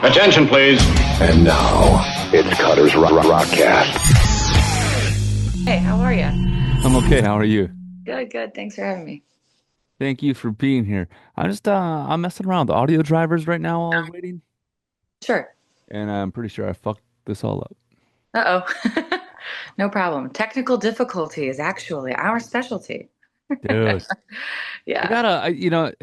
Attention, please. And now, it's Cutter's Rockcast. Hey, how are you? I'm okay. How are you? Good. Thanks for having me. Thank you for being here. I'm messing around with audio drivers right now while I was waiting, Sure. and I'm pretty sure I fucked this all up. Uh-oh. No problem. Technical difficulty is actually our specialty. Dude, I Yeah. gotta,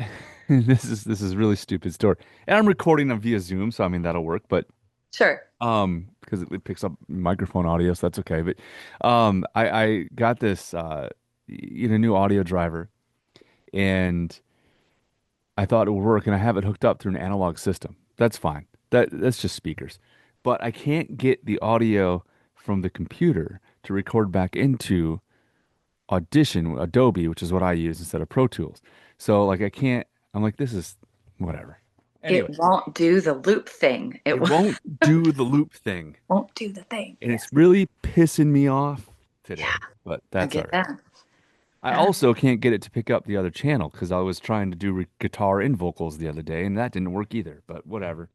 this is really stupid story, and I'm recording them via Zoom, so I mean that'll work, but Sure. because it picks up microphone audio, so that's okay. But I got this new audio driver, and I thought it would work, and I have it hooked up through an analog system. That's fine. That's just speakers. But I can't get the audio from the computer to record back into Audition, Adobe, which is what I use instead of Pro Tools. So like I can't. I'm like, this is whatever. Anyway, It won't do the loop thing. it won't do the loop thing, won't do the thing. and it's really pissing me off today. Yeah, But I that's all get right. that. I Yeah. also can't get it to pick up the other channel because I was trying to do guitar and vocals the other day, and that didn't work either. But whatever.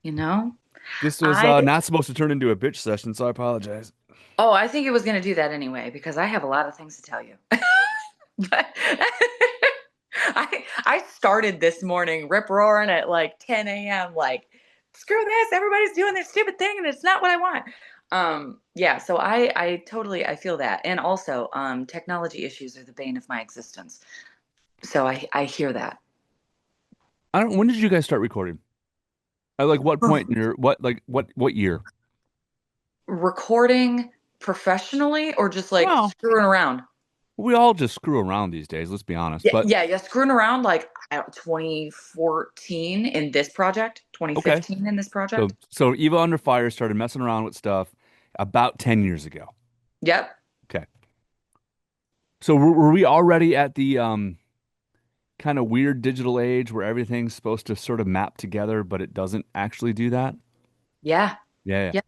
You know, This was I not supposed to turn into a bitch session, so I apologize. I think it was going to do that anyway because I have a lot of things to tell you. But I started this morning rip roaring at like 10 a.m. like, screw this, everybody's doing this stupid thing and it's not what I want. Yeah, so I feel that. And also, technology issues are the bane of my existence. So I hear that. When did you guys start recording? At like what point in your what year? Recording professionally or just like Well, screwing around? we all just screw around these days, let's be honest. Yeah, But yeah, screwing around like 2014 in this project, okay. 2015 in this So project. so Eva Under Fire started messing around with stuff about 10 years ago. Yep. Okay. So were we already at the kind of weird digital age where everything's supposed to sort of map together, but it doesn't actually do that? Yeah. Yeah, Yeah.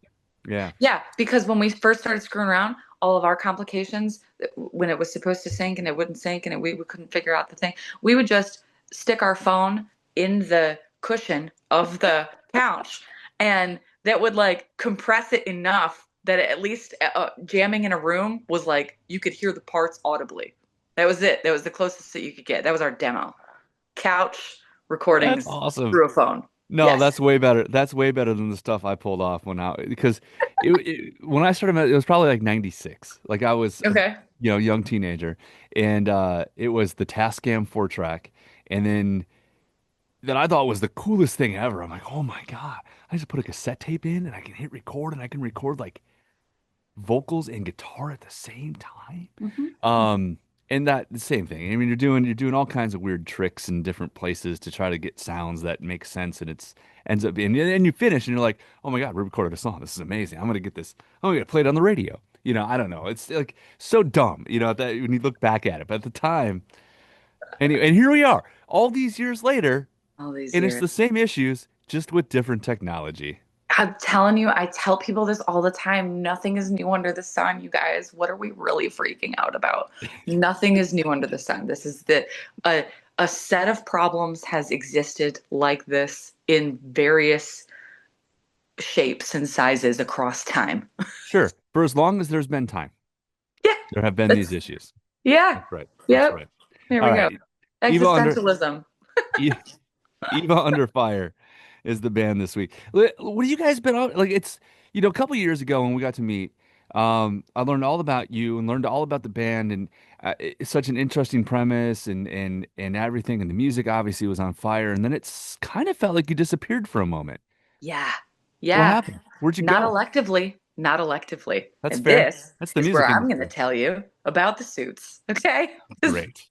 yeah. Yeah, because when we first started screwing around, all of our complications, when it was supposed to sync and it wouldn't sync and we couldn't figure out the thing, we would just stick our phone in the cushion of the couch and that would like compress it enough that at least jamming in a room was like you could hear the parts audibly. That was it. That was the closest that you could get. That was our demo. Couch That's recordings awesome. through a phone. No, Yes. that's way better. That's way better than the stuff I pulled off because when I started, it was probably like 96. Like I was Okay. young teenager, and it was the Tascam 4-track, and then that I thought was the coolest thing ever. I'm like, oh my God, I just put a cassette tape in, and I can hit record, and I can record like vocals and guitar at the same time. Um, and that the same thing. I mean, you're doing all kinds of weird tricks in different places to try to get sounds that make sense, and it's ends up being, and you finish, and you're like, oh my God, we recorded a song. This is amazing. I'm gonna get this. I'm gonna play it on the radio. I don't know. It's like so dumb. That when you look back at it, but at the time, anyway, and here we are, all these years later, All these and it's years. the same issues, just with different technology. I'm telling you, I tell people this all the time. Nothing is new under the sun, you guys. What are we really freaking out about? Nothing is new under the sun. This is a set of problems has existed like this in various shapes and sizes across time. Sure, for as long as there's been time, Yeah. there have been these issues. Yeah. That's right. That's Yep. right. There All we go. right. Eva Under Existentialism. E- Eva Under Fire is the band this week. What have you guys been on? Like it's a couple years ago when we got to meet. I learned all about you and learned all about the band, and it's such an interesting premise and everything. And the music obviously was on fire. And then it's kind of felt like you disappeared for a moment. Yeah. What Yeah. happened? Where'd you Not go? electively. Not electively. That's And fair. this That's the is music where I'm going to industry. tell you about the suits. Okay. Great.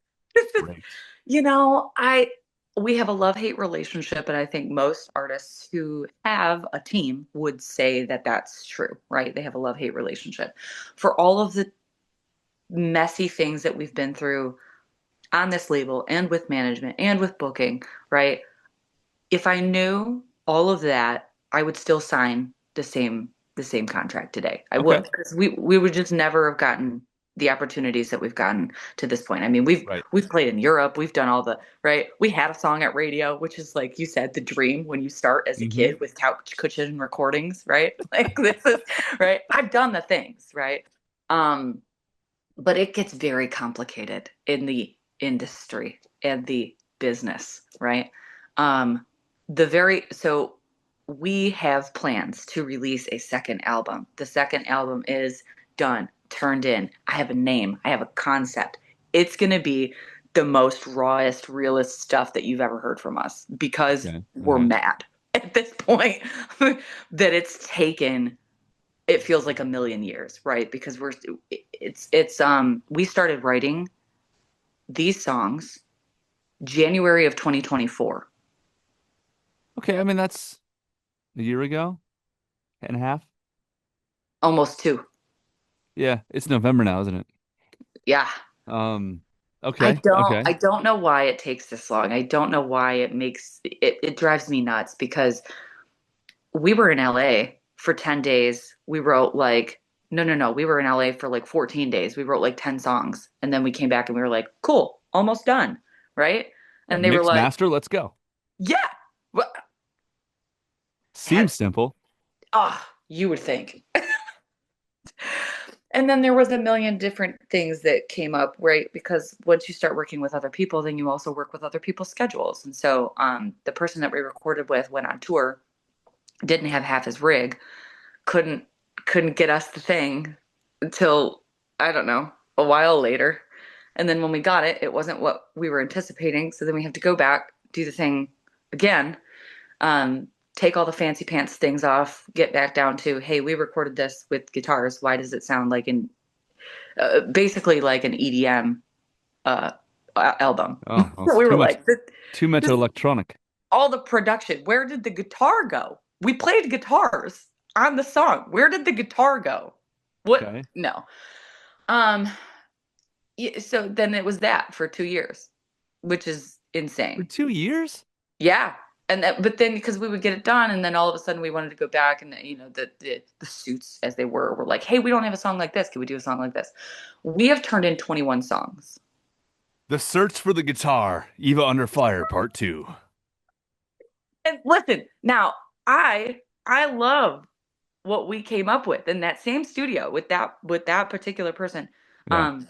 Great. We have a love-hate relationship, and I think most artists who have a team would say that that's true, right? They have a love-hate relationship. For all of the messy things that we've been through on this label and with management and with booking, right? If I knew all of that, I would still sign the same contract today. I Okay. would, because we would just never have gotten the opportunities that we've gotten to this point. I mean, we've Right. we've played in Europe, we've done all the right. We had a song at radio, which is like you said, the dream when you start as a Hmm. kid with couch cushion recordings, right? Like this is right. I've done the things, right? Um, but it gets very complicated in the industry and the business, right? Um, so we have plans to release a second album. The second album is done, turned in. I have a name, I have a concept. It's going to be the most rawest, realest stuff that you've ever heard from us because Okay. we're Okay. mad at this point that it's taken it feels like a million years, right? Because we started writing these songs January of 2024, Okay. I mean, that's a year ago and a half. almost two. Yeah. It's November now, isn't it? Yeah. Um, I okay. don't Okay. I don't know why it takes this long. I don't know why it drives me nuts because we were in LA for 10 days. We wrote like no, no, no. We were in LA for like 14 days. We wrote like 10 songs and then we came back and we were like, "Cool, almost done." Right? Yeah, And they were mix like, master. Let's go. "Yeah." Well, Seems simple. you would think. And then there was a million different things that came up, right? Because once you start working with other people, then you also work with other people's schedules. And so the person that we recorded with went on tour, didn't have half his rig, couldn't couldn't get us the thing until I don't know, a while later. And then when we got it, it wasn't what we were anticipating. So then we have to go back, do the thing again, take all the fancy pants things off, get back down to, hey, we recorded this with guitars. Why does it sound like basically like an EDM uh, album? Oh, well, So it's we were like, too much this, electronic. all the production. Where did the guitar go? We played guitars on the song. Where did the guitar go? What? Okay. No. Um. So then it was that for 2 years, which is For insane. 2 years? Yeah. And that, but then because we would get it done, and then all of a sudden we wanted to go back, and the suits as they were like, hey, we don't have a song like this. Can we do a song like this? We have turned in 21 songs. The Search for the Guitar, Eva Under Fire, Part 2. And listen, now I love what we came up with in that same studio with that particular person. Yeah. Um,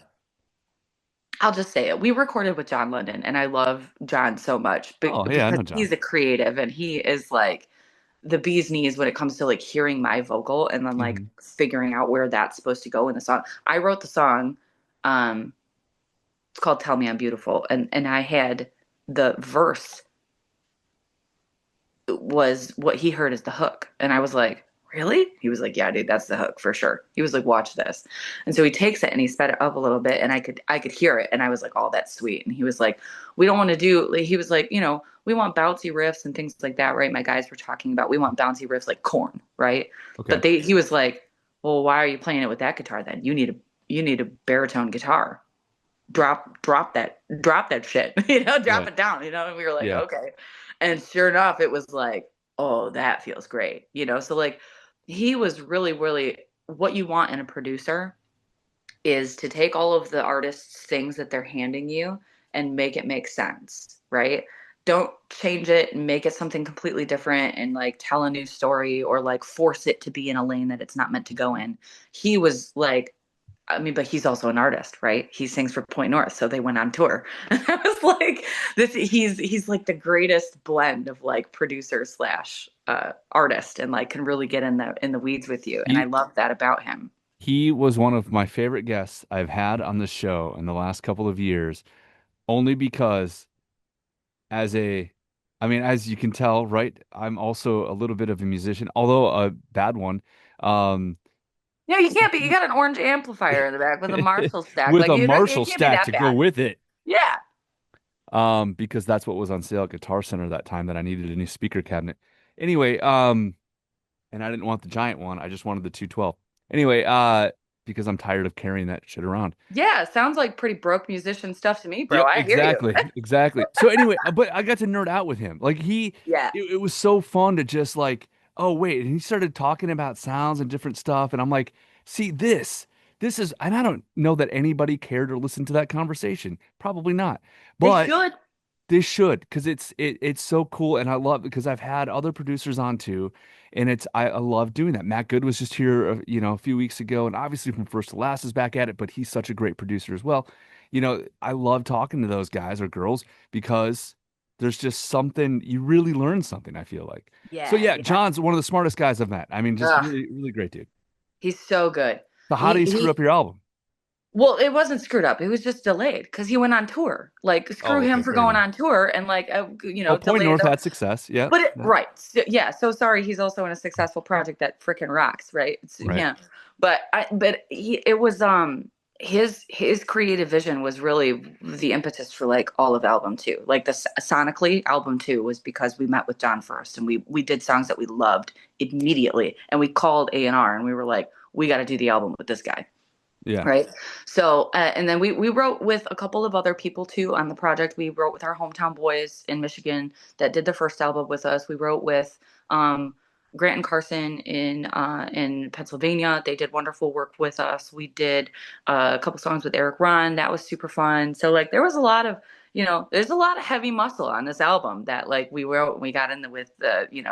I'll just say it. We recorded with John London, and I love John so much Oh, yeah, I because know John. he's a creative and he is like the bee's knees when it comes to like hearing my vocal and then like Hmm. figuring out where that's supposed to go in the song. I wrote the song. Um, it's called "Tell Me I'm Beautiful," and I had the verse was what he heard as the hook. And I was like, really? He was like, yeah, dude, that's the hook for sure. He was like, watch this. And so he takes it and he sped it up a little bit and I could hear it. And I was like, oh, that's sweet. And he was like, we don't want to do, like, he was like, we want bouncy riffs and things like that, right? My guys were talking about, we want bouncy riffs like Corn, right? Okay. But he was like, well, why are you playing it with that guitar then? You need a baritone guitar. Drop that shit, drop Yeah. it down, and we were like, Yeah. okay. And sure enough, it was like, oh, that feels great, so like he was really, really what you want in a producer is to take all of the artists' things that they're handing you and make it make sense, right? Don't change it and make it something completely different and like tell a new story or like force it to be in a lane that it's not meant to go in. He was like, I mean, but he's also an artist, right? He sings for Point North, so they went on tour. And I was like, this he's like the greatest blend of like producer slash artist, and like can really get in the weeds with you. And I He love that about him. he was one of my favorite guests I've had on the show in the last couple of years, only because as a I mean, as you can tell, right? I'm also a little bit of a musician, although a bad one. Um, Yeah, you can't be. You got an orange amplifier in the back with a Marshall stack. with Like a it Marshall can't be stack that to go bad. with it. Yeah. Because that's what was on sale at Guitar Center that time that I needed a new speaker cabinet. Anyway, and I didn't want the giant one. I just wanted the 212. Anyway, because I'm tired of carrying that shit around. Yeah. Sounds like pretty broke musician stuff to me, bro. Yep, I hear you. exactly, exactly. So anyway, but I got to nerd out with him. Like Yeah. it was so fun to just like, oh wait, and he started talking about sounds and different stuff, and I'm like, see this. this is, and I don't know that anybody cared or listened to that conversation. Probably not. They But should. this should, because it's so cool, and I love because I've had other producers on too, and I love doing that. Matt Good was just here, a few weeks ago, and obviously from First to Last is back at it, but he's such a great producer as well. I love talking to those guys or girls because there's just something you really learn something, I feel like. So Yeah, yeah, yeah. John's one of the smartest guys I've met. I mean, just Ugh, really, really great dude. he's so good. So how did He he screw he up your album? Well, it wasn't screwed up. It was just delayed because he went on tour. Like, screw Oh, him okay, for fair going enough. on tour and like, Well, Point delay North the. had success. Yeah. But Yeah. right, yeah. So sorry, he's also in a successful project that freaking rocks, right? Right. Yeah, but it was his creative vision was really the impetus for like all of album two. Like the sonically album two was because we met with John first and we did songs that we loved immediately and we called A&R and we were like, we got to do the album with this guy. Yeah. Right. So, and then we wrote with a couple of other people too on the project. We wrote with our hometown boys in Michigan that did the first album with us. We wrote with um, Grant and Carson in Pennsylvania. They did wonderful work with us. We did a couple songs with Eric Ron. That was super fun. So like there was a lot of there's a lot of heavy muscle on this album that like we wrote and we got in with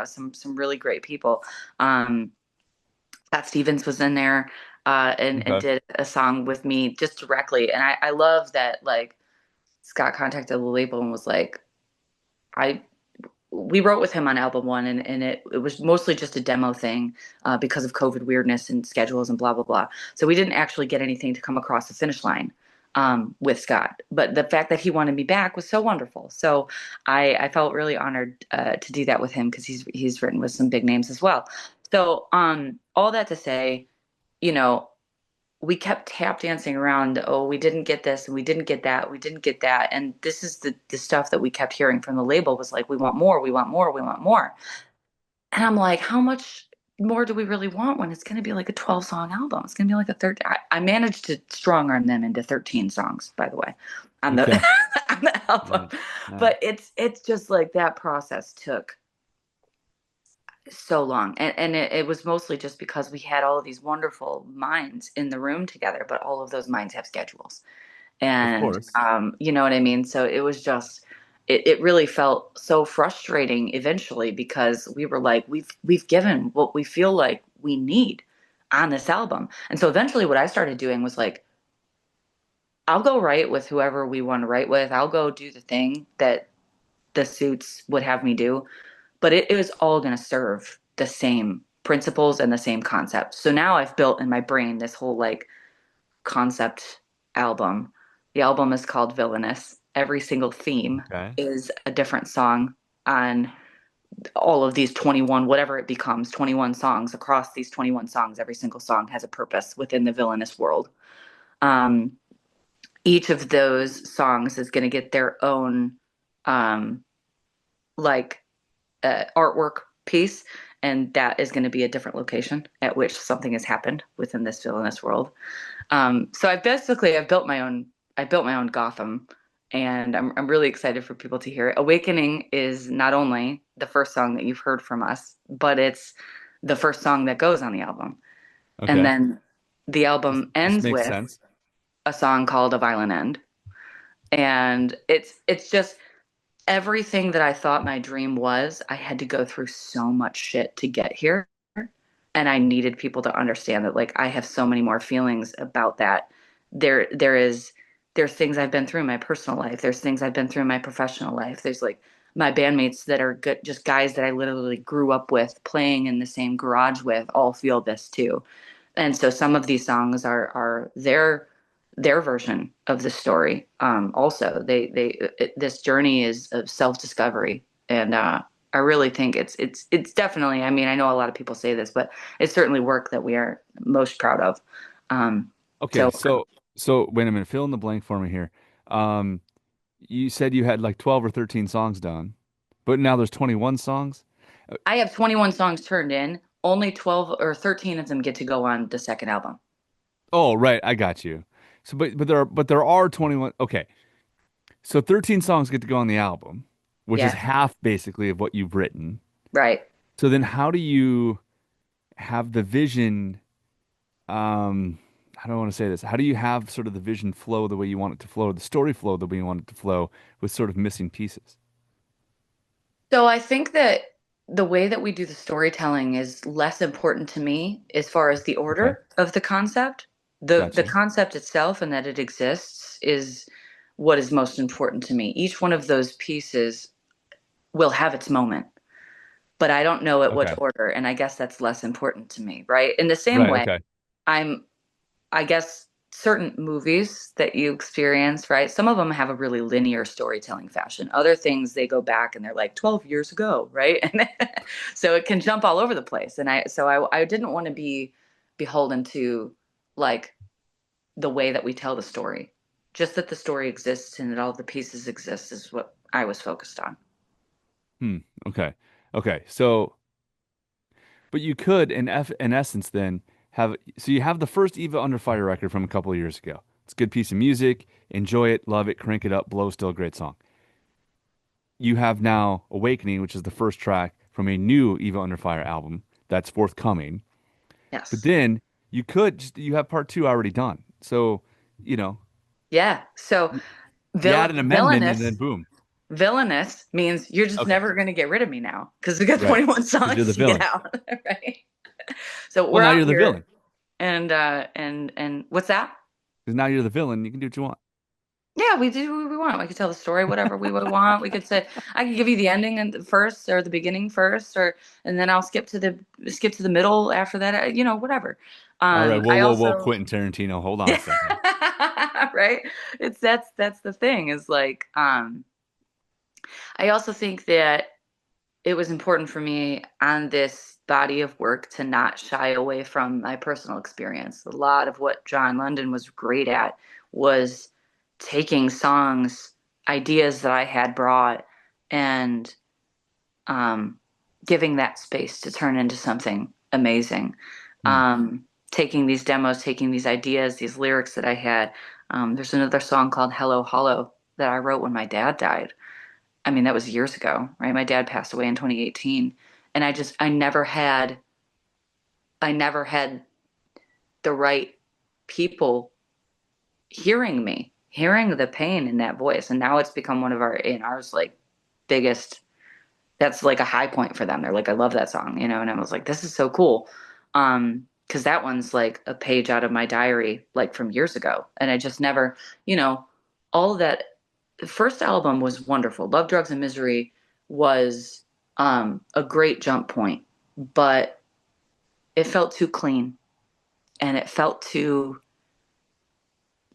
some really great people. Um, Pat Stevens was in there and Okay. did a song with me just directly. And I love that like Scott contacted the label and was like, I we wrote with him on album one and it was mostly just a demo thing because of COVID weirdness and schedules and blah blah blah. So we didn't actually get anything to come across the finish line with Scott. But the fact that he wanted me back was so wonderful. So I felt really honored to do that with him because he's written with some big names as well. So all that to say, you know, we kept tap dancing around, oh, we didn't get this and we didn't get that, we didn't get that. And this is the stuff that we kept hearing from the label was like, we want more, we want more, we want more. And I'm like, how much more do we really want when it's going to be like a 12-song album? It's going to be like a third. I managed to strong arm them into 13 songs, by the way, on the Okay. on the album. Nice. Nice. But it's just like that process took so long and it was mostly just because we had all of these wonderful minds in the room together but all of those minds have schedules Of and course. you know what I mean, so it was just it really felt so frustrating eventually because we were like we've given what we feel like we need on this album. And so eventually what I started doing was like, I'll go write with whoever we want to write with, I'll go do the thing that the suits would have me do, but it was all going to serve the same principles and the same concept. So now I've built in my brain this whole like concept album. The album is called Villainous. Every single theme Okay. is a different song on all of these 21, whatever it becomes, 21 songs. Across these 21 songs, every single song has a purpose within the villainous world. Um, each of those songs is going to get their own um, like artwork piece, and that is going to be a different location at which something has happened within this villainous world. So I've built my own Gotham, and I'm really excited for people to hear it. Awakening is not only the first song that you've heard from us, but it's the first song that goes on the album, and Okay. then the This, album this ends makes with sense. a song called A Violent End, and it's just everything that I thought my dream was. I had to go through so much shit to get here. And I needed people to understand that like I have so many more feelings about that. There's things I've been through in my personal life. There's things I've been through in my professional life. There's like my bandmates that are good, just guys that I literally grew up with, playing in the same garage with, all feel this too. And so some of these songs are their version of the story. Also, this journey is of self discovery, and I really think it's definitely. I mean, I know a lot of people say this, but it's certainly work that we are most proud of. Um, Okay. so So wait a minute. Fill in the blank for me here. Um, you said you had like 12 or 13 songs done, but now there's 21 songs. I have 21 songs turned in. Only 12 or 13 of them get to go on the second album. Oh, right. I got you. So, but there are 21. Okay. So 13 songs get to go on the album, which is Yeah, half basically of what you've written. right. So then how do you have the vision? Um, how do I want to say this? How do you have sort of the vision flow the way you want it to flow, the story flow the way you want it to flow with sort of missing pieces? So I think that the way that we do the storytelling is less important to me as far as the Okay. order of the concept. The Gotcha. concept itself and that it exists is what is most important to me. Each one of those pieces will have its moment, but I don't know at what Okay. order, and I guess that's less important to me, right? In the same Right. way, Okay. I'm I guess certain movies that you experience, right? Some of them have a really linear storytelling fashion. Other things they go back and they're like 12 years ago, right? And so it can jump all over the place. And I didn't want to be beholden to like the way that we tell the story. Just that the story exists and that all the pieces exist is what I was focused on. Hmm. Okay. Okay. So, but you could, in essence, then have. So you have the first Eva Under Fire record from a couple of years ago. It's a good piece of music. Enjoy it, love it, crank it up, blow. Still a great song. You have now Awakening, which is the first track from a new Eva Under Fire album that's forthcoming. But Yes. then you have part two already done. So, you know, Yeah. So you add an amendment and then villainous boom. Villainous means you're just Okay. never going to get rid of me now because we got Right. 21 Because you're songs the to get villain. out, right? So Well, we're now out you're the here, villain. and what's that? Because now you're the villain. You can do what you want. Yeah, we do what we want. We could tell the story, whatever we would want. We could say, I could give you the ending and first, or the beginning first, or and then I'll skip to the middle after that. Whatever. All right. Whoa, I whoa, whoa, also, Quentin Tarantino. Hold on a yeah, second. right. That's the thing is like, I also think that it was important for me on this body of work to not shy away from my personal experience. A lot of what John London was great at was taking songs, ideas that I had brought, and um, giving that space to turn into something amazing. Hmm. Taking these demos, taking these ideas, these lyrics that I had. There's another song called Hello Hollow that I wrote when my dad died. I mean, that was years ago, right? My dad passed away in 2018, and I never had the right people hearing me, hearing the pain in that voice, and now it's become one of ours like biggest. That's like a high point for them. They're like, I love that song, and I was like, this is so cool. Because that one's like a page out of my diary, like from years ago, and I just never, all of that. The first album was wonderful. Love, Drugs, and Misery was a great jump point, but it felt too clean and it felt too,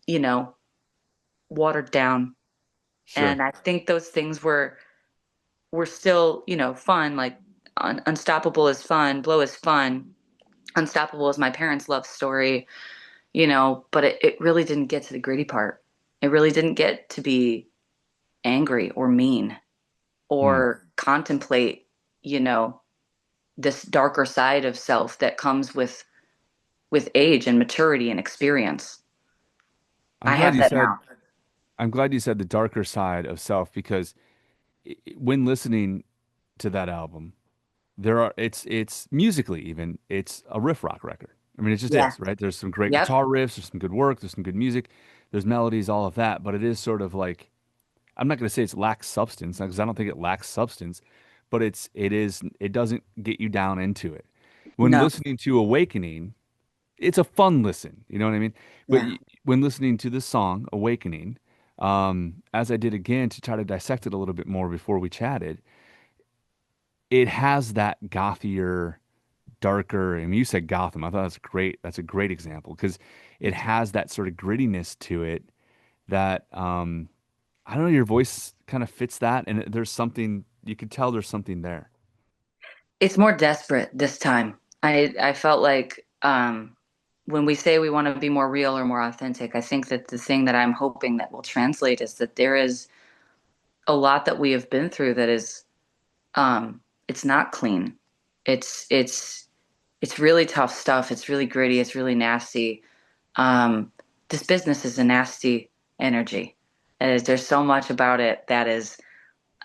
you know, watered down. Sure. And I think those things were still, fun. Like Unstoppable is fun, Blow is fun. Unstoppable is my parents' love story, but it really didn't get to the gritty part. It really didn't get to be angry or mean Hmm. or contemplate, you know, this darker side of self that comes with age and maturity and experience. I'm I glad have you that said now. I'm glad you said the darker side of self because when listening to that album, it's musically even it's a riff rock record. I mean, it just Yeah. is, right? There's some great Yep. guitar riffs, there's some good work, there's some good music, there's melodies, all of that, but it is sort of like I'm not going to say it's lacks substance because I don't think it lacks substance, but it doesn't get you down into it. When No. listening to Awakening, it's a fun listen, you know what I mean? But Yeah. when listening to the song Awakening, as I did again to try to dissect it a little bit more before we chatted, it has that gothier, darker. I mean, you said Gotham. I thought that's great. That's a great example because it Thank you. has that sort of grittiness to it that I don't know. Your voice kind of fits that, and there's something you could tell. There's something there. It's more desperate this time. I felt like when we say we want to be more real or more authentic, I think that the thing that I'm hoping that will translate is that there is a lot that we have been through that is it's not clean. It's really tough stuff. It's really gritty. It's really nasty. Um, this business is a nasty energy. There's so much about it that is,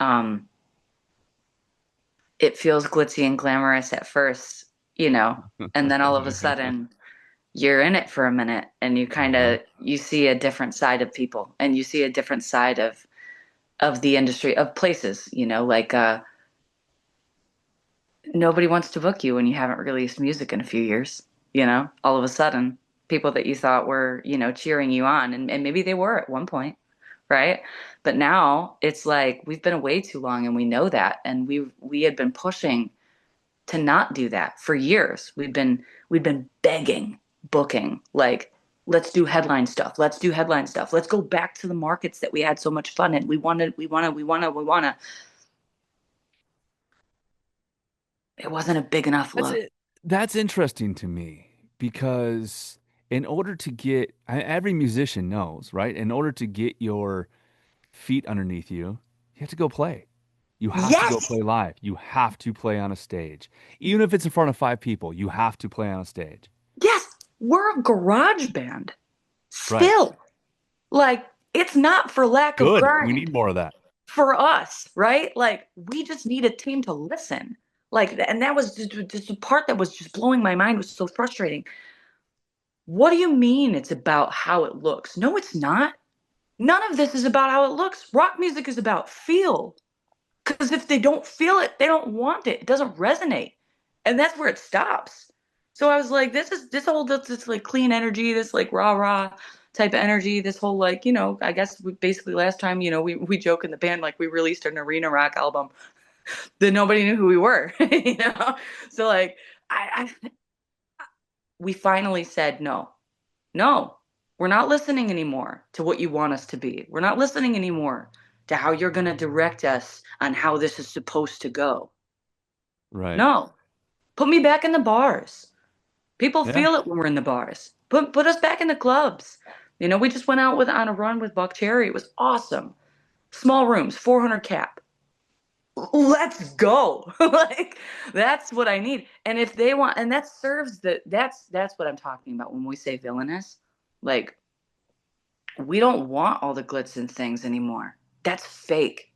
um, it feels glitzy and glamorous at first, and then all of a sudden you're in it for a minute and you kind Uh-huh. of you see a different side of people and you see a different side of the industry of places, like nobody wants to book you when you haven't released music in a few years, all of a sudden people that you thought were, cheering you on and maybe they were at one point, right? But now it's like we've been away too long and we know that and we had been pushing to not do that for years. We've been begging, booking, like, let's do headline stuff. Let's do headline stuff. Let's go back to the markets that we had so much fun in. We wanna. It wasn't a big enough That's look. it. That's interesting to me because in order to get, every musician knows, right? In order to get your feet underneath you, you have to go play. You have to go Yes, play live. You have to play on a stage. Even if it's in front of five people, you have to play on a stage. yes, we're a garage band Right. still. Like, it's not for lack of Good. We need grind more of that. for us, right? Like, we just need a team to listen. Like, and that was just the part that was just blowing my mind was so frustrating. What do you mean it's about how it looks? No, it's not. None of this is about how it looks. Rock music is about feel. Because if they don't feel it, they don't want it. It doesn't resonate. And that's where it stops. So I was like, this like clean energy, this like rah rah type of energy, this whole like, I guess basically last time, we joke in the band like we released an arena rock album that nobody knew who we were, you know? So like I we finally said no. No, we're not listening anymore to what you want us to be. We're not listening anymore to how you're going to direct us on how this is supposed to go. Right. No, put me back in the bars. People Yeah. feel it when we're in the bars. Put us back in the clubs. We just went out with on a run with Buck Cherry. It was awesome. Small rooms, 400 cap. Let's go. Like that's what I need. And if they want, and that serves that's what I'm talking about when we say villainous. Like we don't want all the glitz and things anymore. That's fake.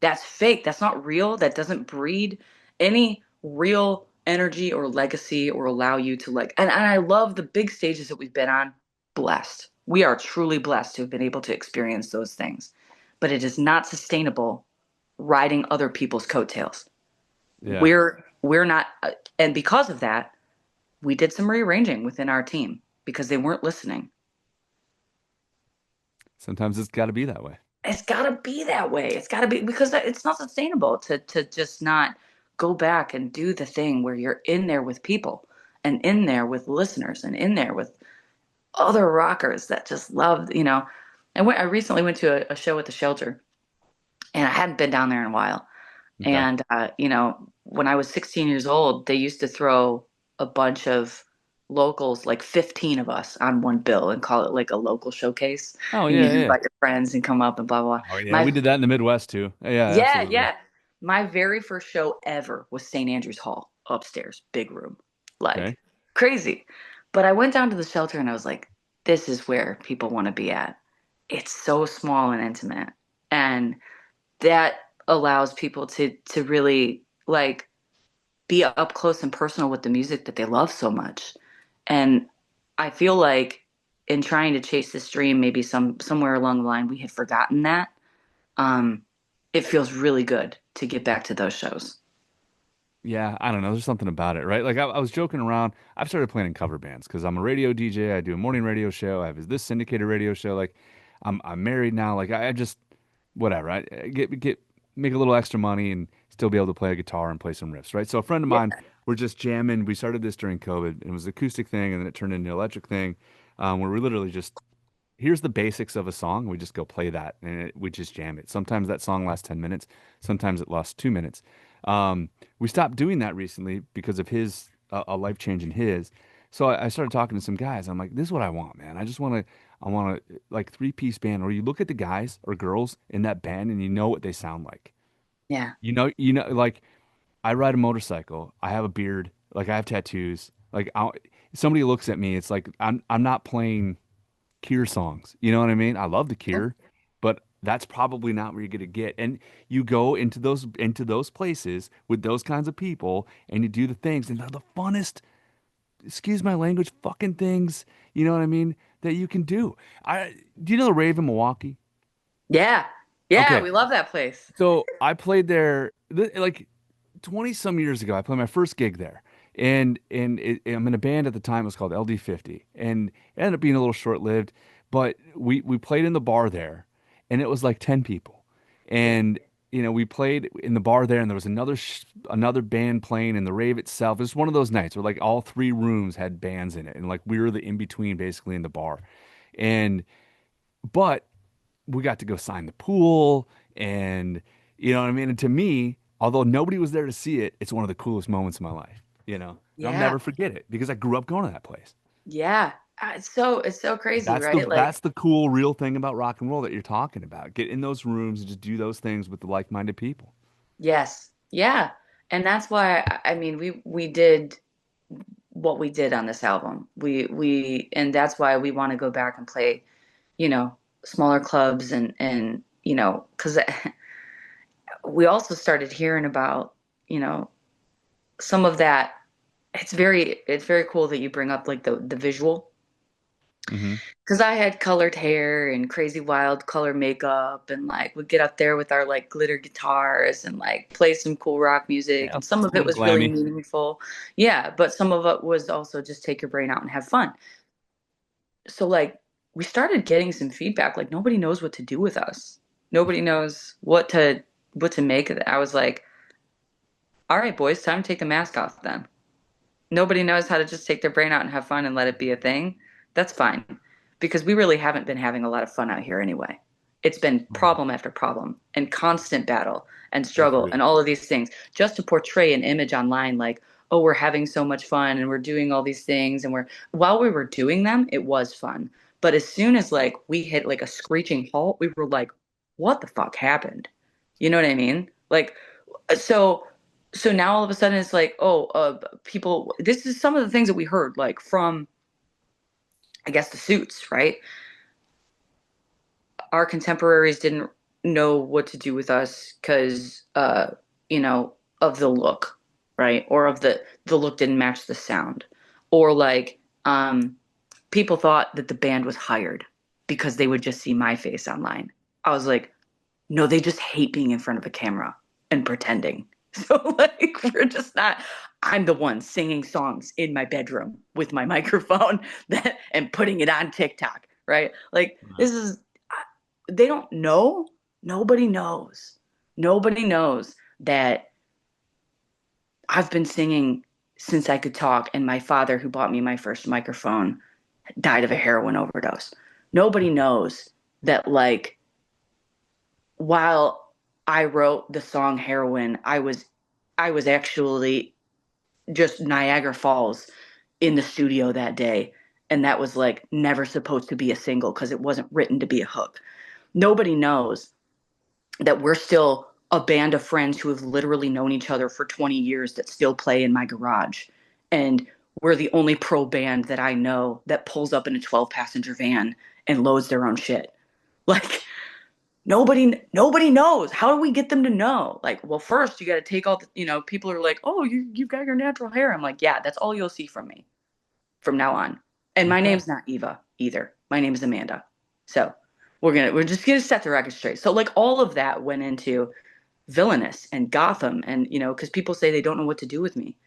That's fake. That's not real. That doesn't breed any real energy or legacy or allow you to like. And I love the big stages that we've been on. Blessed. We are truly blessed to have been able to experience those things. But it is not sustainable riding other people's coattails. Yeah. We're not, and because of that, we did some rearranging within our team because they weren't listening. Sometimes it's got to be that way. It's got to be that way. It's got to be because it's not sustainable to just not go back and do the thing where you're in there with people and in there with listeners and in there with other rockers that just love, I recently went to a show at the shelter and I hadn't been down there in a while. Okay. And when I was 16 years old, they used to throw a bunch of locals, like 15 of us, on one bill and call it like a local showcase. Oh, And you yeah, yeah. invite your friends and come up and blah blah blah. Oh, yeah. We My did that in the Midwest too. Yeah, Yeah, absolutely. yeah. My very first show ever was St. Andrew's Hall, upstairs, big room, like Okay. crazy. But I went down to the shelter and I was like, this is where people want to be at. It's so small and intimate. And that allows people to really like be up close and personal with the music that they love so much. And I feel like in trying to chase this dream, maybe somewhere along the line we had forgotten that. Um, it feels really good to get back to those shows. Yeah, I don't know. There's something about it, right? Like I was joking around. I've started playing in cover bands because I'm a radio DJ. I do a morning radio show. I have this syndicated radio show. Like I'm married now. Like I just whatever. I get make a little extra money and still be able to play a guitar and play some riffs, right? So a friend of Yeah, mine, we're just jamming. We started this during COVID. It was an acoustic thing, and then it turned into an electric thing, where we literally just here's the basics of a song. We just go play that and we just jam it. Sometimes that song lasts 10 minutes. Sometimes it lasts 2 minutes. We stopped doing that recently because of his, a life change in his. So I started talking to some guys. I'm like, this is what I want, man. I want a like three-piece band where you look at the guys or girls in that band and you know what they sound like. yeah, Like I ride a motorcycle. I have a beard. Like I have tattoos. Somebody looks at me, it's like I'm not playing Cure songs. You know what I mean? I love the Cure, but that's probably not where you're gonna get. And you go into those places with those kinds of people, and you do the things, and they're the funnest excuse my language, fucking things, you know what I mean, that you can do. Do you know the Rave in Milwaukee? Yeah. Yeah, Okay. we love that place. So I played there like 20 some years ago. I played my first gig there. I'm in a band at the time. It was called LD50, and it ended up being a little short-lived. But we played in the bar there, and it was like 10 people. And we played in the bar there, and there was another band playing in the rave itself. It was one of those nights where like all three rooms had bands in it, and like we were the in between basically in the bar. And but we got to go sign the pool, and you know what I mean. And to me, although nobody was there to see it, it's one of the coolest moments of my life. And I'll Yeah. never forget it because I grew up going to that place. Yeah. It's so crazy, That's the right? Like, that's the cool, real thing about rock and roll that you're talking about. Get in those rooms and just do those things with the like-minded people. yes. Yeah. And that's why I mean we did what we did on this album. We and that's why we want to go back and play, you know, smaller clubs and cuz we also started hearing about, you know, some of that. It's very cool that you bring up like the visual. Hmm. Because I had colored hair and crazy wild color makeup, and like would get up there with our like glitter guitars and like play some cool rock music. Yeah, And some it's of a it little was really glammy. meaningful. Yeah, but some of it was also just take your brain out and have fun. So like we started getting some feedback, like nobody knows what to do with us. Nobody knows what to make of it. I was like, all right, boys, time to take the mask off then. Nobody knows how to just take their brain out and have fun and let it be a thing. That's fine. Because we really haven't been having a lot of fun out here anyway. It's been problem after problem and constant battle and That's struggle and real. all of these things just to portray an image online like, oh, we're having so much fun and we're doing all these things and while we were doing them, it was fun. But as soon as like we hit like a screeching halt, we were like, what the fuck happened? You know what I mean? Like so so now all of a sudden it's like, oh, people, this is some of the things that we heard like from, I guess, the Suits, right? Our contemporaries didn't know what to do with us because of the look, right? Or of the look didn't match the sound. Or like people thought that the band was hired because they would just see my face online. I was like, no, they just hate being in front of a camera and pretending. So like we're just not, I'm the one singing songs in my bedroom with my microphone that and putting it on TikTok, right? Like this is they don't know. Nobody knows. Nobody knows that I've been singing since I could talk, and my father, who bought me my first microphone, died of a heroin overdose. Nobody knows that, like, while I wrote the song Heroin, I was actually just Niagara Falls in the studio that day. And that was like never supposed to be a single because it wasn't written to be a hook. Nobody knows that we're still a band of friends who have literally known each other for 20 years that still play in my garage. And we're the only pro band that I know that pulls up in a 12-passenger van and loads their own shit. Like nobody knows. How do we get them to know? Like, well, first you got to take all the, people are like, "Oh, you've got your natural hair." I'm like, "Yeah, that's all you'll see from me from now on." And my Okay. name's not Eva either. My name is Amanda. So, we're just going to set the record straight. So like all of that went into Villainous and Gotham and cuz people say they don't know what to do with me.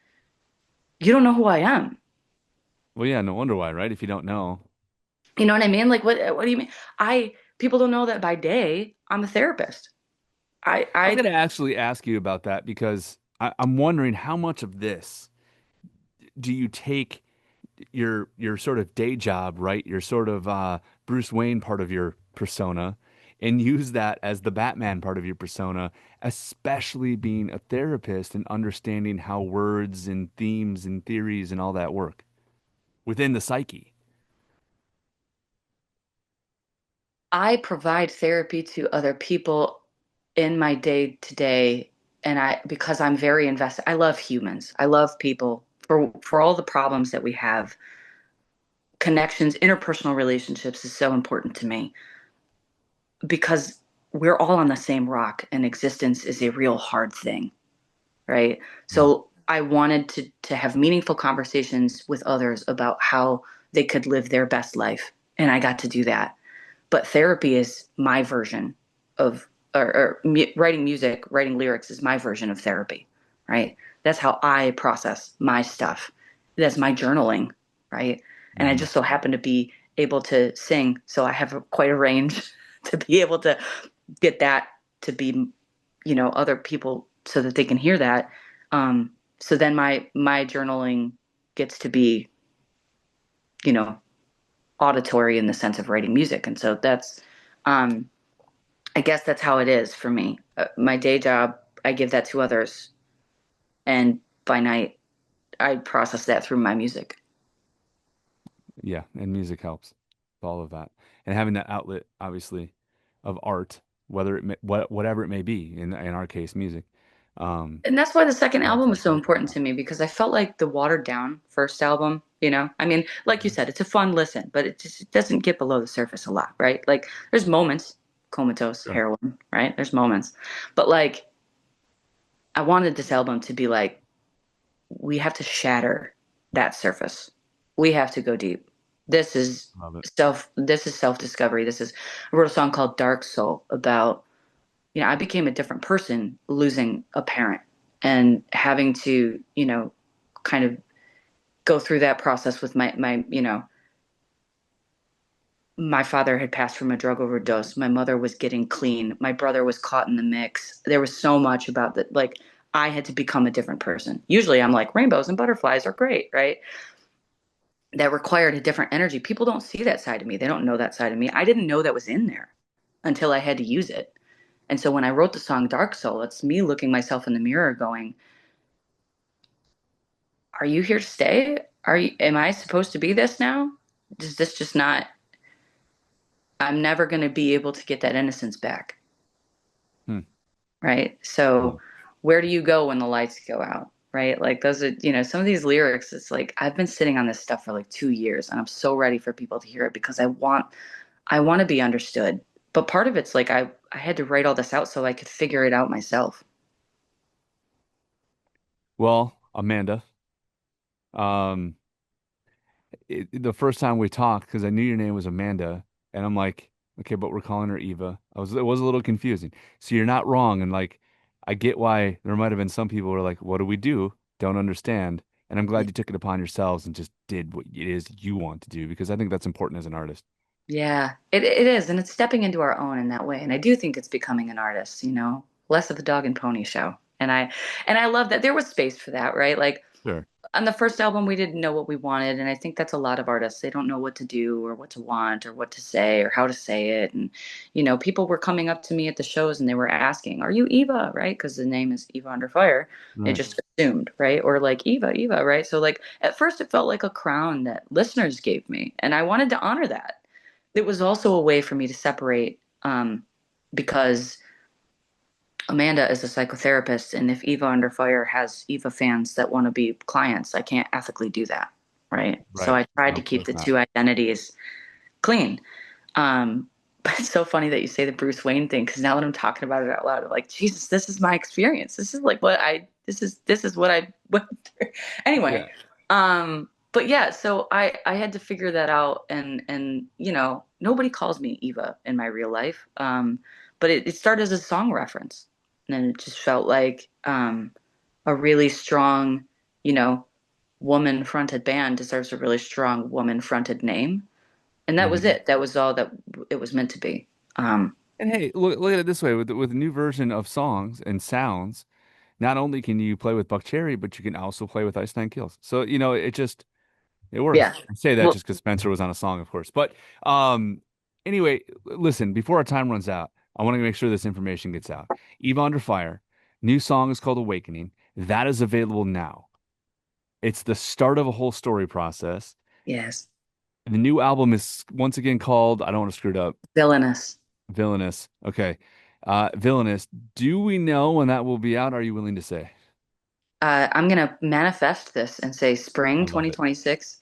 You don't know who I am. Well, yeah, no wonder why, right? If you don't know. You know what I mean? Like what do you mean? I People don't know that by day I'm a therapist. I I was I going to actually ask you about that because I'm wondering how much of this do you take your sort of day job, right? Your sort of Bruce Wayne part of your persona, and use that as the Batman part of your persona, especially being a therapist and understanding how words and themes and theories and all that work within the psyche. I provide therapy to other people in my day to day, and I because I'm very invested. I love humans. I love people for all the problems that we have. Connections, interpersonal relationships is so important to me because we're all on the same rock and existence is a real hard thing, right? Yeah. So I wanted to have meaningful conversations with others about how they could live their best life. And I got to do that. But therapy is my version of, writing music, writing lyrics is my version of therapy, right? That's how I process my stuff. That's my journaling, right? And I Mhm. just so happen to be able to sing. So I have quite a range to be able to get that to be, other people so that they can hear that. So then my journaling gets to be, you know, auditory in the sense of writing music. And so um, I guess that's how it is for me. My day job, I give that to others, and by night, I process that through my music. Yeah, and music helps with all of that. And having that outlet, obviously, of art, whether whatever it may be, in our case, music. Um, And that's why the second helps album us was so both right important now. to me because I felt like the watered down first album, I mean, like you Mhm. said, it's a fun listen, but it doesn't get below the surface a lot, right? Like there's moments, comatose, Sure. heroin, right? There's moments. But like I wanted this album to be like, we have to shatter that surface. We have to go deep. This is Love it. this is self-discovery. I wrote a song called Dark Soul about, I became a different person losing a parent and having to, kind of go through that process with my father had passed from a drug overdose. My mother was getting clean. My brother was caught in the mix. There was so much about that. Like I had to become a different person. Usually I'm like rainbows and butterflies are great, right? That required a different energy. People don't see that side of me. They don't know that side of me. I didn't know that was in there until I had to use it. And so when I wrote the song Dark Soul, it's me looking myself in the mirror going, are you here to stay? Am I supposed to be this now? Does this just not, I'm never going to be able to get that innocence back. Hmm. Right. Yeah. So where do you go when the lights go out? Right. Like those are, some of these lyrics, it's like, I've been sitting on this stuff for like 2 years and I'm so ready for people to hear it because I want to be understood. But part of it's like, I had to write all this out so I could figure it out myself. Well, Amanda, um, the first time we talked, because I knew your name was Amanda, and I'm like, okay, but we're calling her Eva. It was a little confusing. So you're not wrong, and like, I get why there might have been some people who are like, what do we do? Don't understand. And I'm glad you took it upon yourselves and just did what it is you want to do, because I think that's important as an artist. Yeah, it is. And it's stepping into our own in that way. And I do think it's becoming an artist, less of a dog and pony show. And I love that there was space for that, right? Like Sure. on the first album, we didn't know what we wanted. And I think that's a lot of artists. They don't know what to do or what to want or what to say or how to say it. And, people were coming up to me at the shows and they were asking, are you Eva? Right? Because the name is Eva Under Fire. They Right. just assumed, right? Or like Eva, right? So like at first it felt like a crown that listeners gave me. And I wanted to honor that. It was also a way for me to separate because Amanda is a psychotherapist, and if Eva Under Fire has Eva fans that want to be clients, I can't ethically do that, right? So Right. I tried No, to of keep course the not. two identities clean. But it's so funny that you say the Bruce Wayne thing because now that I'm talking about it out loud, I'm like, Jesus, this is my experience. This is like this is what I went through. Anyway, Yeah. but yeah, so I had to figure that out, and nobody calls me Eva in my real life. But it started as a song reference, and it just felt like a really strong, you know, woman fronted band deserves a really strong woman fronted name, and that was Mhm. it. That was all that it was meant to be. Um, And hey, look at it this way: with a new version of songs and sounds, not only can you play with Buck Cherry, but you can also play with Ice Nine Kills. So it works. yeah. I say that Well, just because Spencer was on a song, of course. But um, anyway, listen, before our time runs out, I want to make sure this information gets out. Eva Under Fire, new song is called Awakening. That is available now. It's the start of a whole story process. yes. The new album is once again called, I don't want to screw it up, Villainous. Villainous. Okay. Villainous. Do we know when that will be out? Are you willing to say? I'm gonna manifest this and say I spring love it. 2026,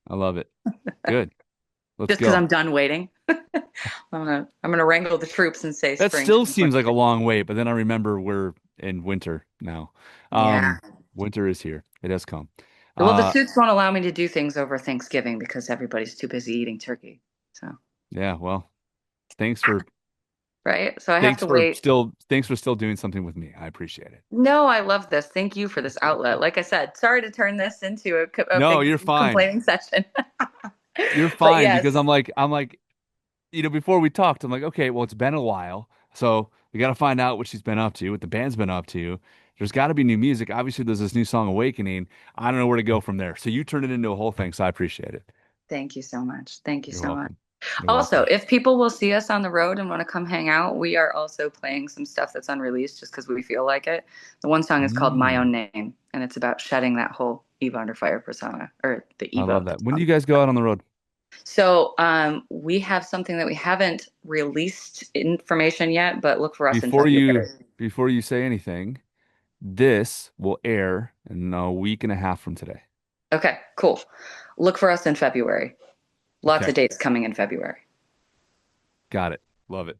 I love it. Good. Let's just because go. I'm done waiting. I'm gonna wrangle the troops and say That spring still seems like a 2026. long wait, but then I remember we're in winter now. Yeah. Um, Winter is here. It has come. Well, the suits won't allow me to do things over Thanksgiving because everybody's too busy eating turkey. So Yeah, well, thanks for right. So I have to wait. thanks for still doing something with me. I appreciate it. No, I love this. Thank you for this outlet. Like I said, sorry to turn this into a No, big you're fine. complaining session. You're But fine yes, because I'm like, before we talked, I'm like, okay, well, it's been a while, so we got to find out what she's been up to, what the band's been up to. There's got to be new music. Obviously, there's this new song, Awakening. I don't know where to go from there. So you turned it into a whole thing, so I appreciate it. thank you so much. Thank you You're so much. welcome. You're Also, welcome. if people will see us on the road and want to come hang out, we are also playing some stuff that's unreleased just because we feel like it. The one song is called My Own Name, and it's about shedding that whole Eva Under Fire persona, or the I Eva love that. When do persona. you guys go out on the road? So we have something that we haven't released information yet, but look for us in Before you February. before you say anything, this will air in a week and a half from today. Okay, cool. Look for us in February. Lots Okay. of dates coming in February. Got it. Love it.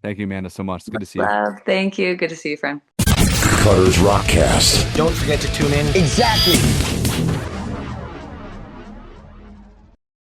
Thank you, Amanda, so much. It's good to see you. Love. Thank you. Good to see you, friend. Cutter's Rockcast. Don't forget to tune in Exactly.